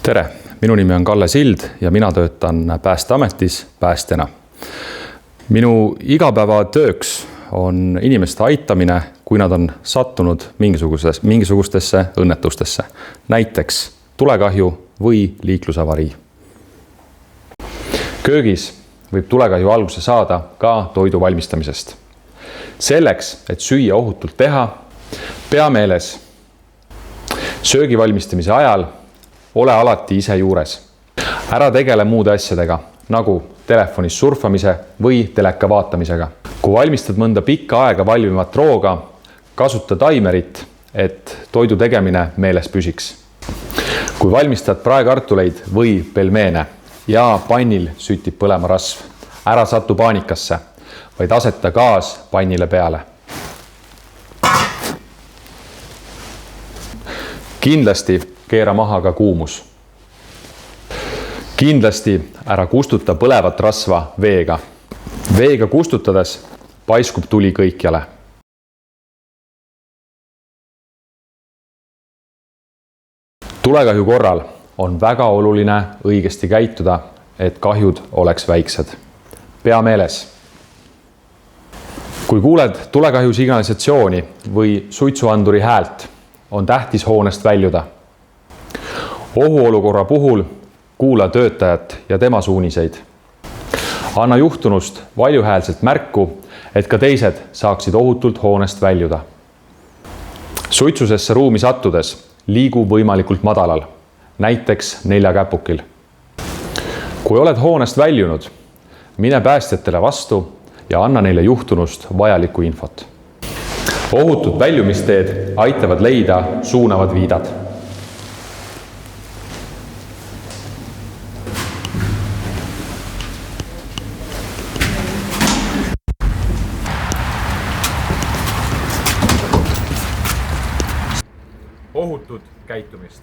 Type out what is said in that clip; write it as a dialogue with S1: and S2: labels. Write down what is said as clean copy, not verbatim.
S1: Tere, minu nimi on Kalle Sild ja mina töötan Päästeametis päästjana. Minu igapäevatööks on inimeste aitamine, kui nad on sattunud mingisugustesse õnnetustesse, näiteks tulekahju või liiklusavarii. Köögis võib tulekahju alguse saada ka toidu valmistamisest. Selleks, et süüa ohutult teha, pea meeles söögi valmistamise ajal ole alati ise juures. Ära tegele muude asjadega, nagu telefonis surfamise või teleka vaatamisega. Kui valmistad mõnda pikka aega valmivat rooga, kasuta taimerit, et toidu tegemine meeles püsiks. Kui valmistad praekartuleid või pelmeene ja pannil sütib põlema rasv, ära satu paanikasse, vaid aseta gaas pannile peale. Kindlasti keera maha ka kuumus. Kindlasti ära kustuta põlevat rasva veega. Veega kustutades paiskub tuli kõikjale. Tulekahju korral on väga oluline õigesti käituda, et kahjud oleks väiksed. Pea meeles. Kui kuuled tulekahju signalisatsiooni või suitsuanduri häält, on tähtis hoonest väljuda. Ohuolukorra puhul kuula töötajat ja tema suuniseid. Anna juhtunust valjuhäälselt märku, et ka teised saaksid ohutult hoonest väljuda. Suitsusesse ruumi sattudes liigu võimalikult madalal, näiteks 4 käpukil. Kui oled hoonest väljunud, mine päästjatele vastu ja anna neile juhtunust vajalikku infot. Ohutud väljumisteed aitavad leida suunavad viidad.
S2: Ohutut käitumist.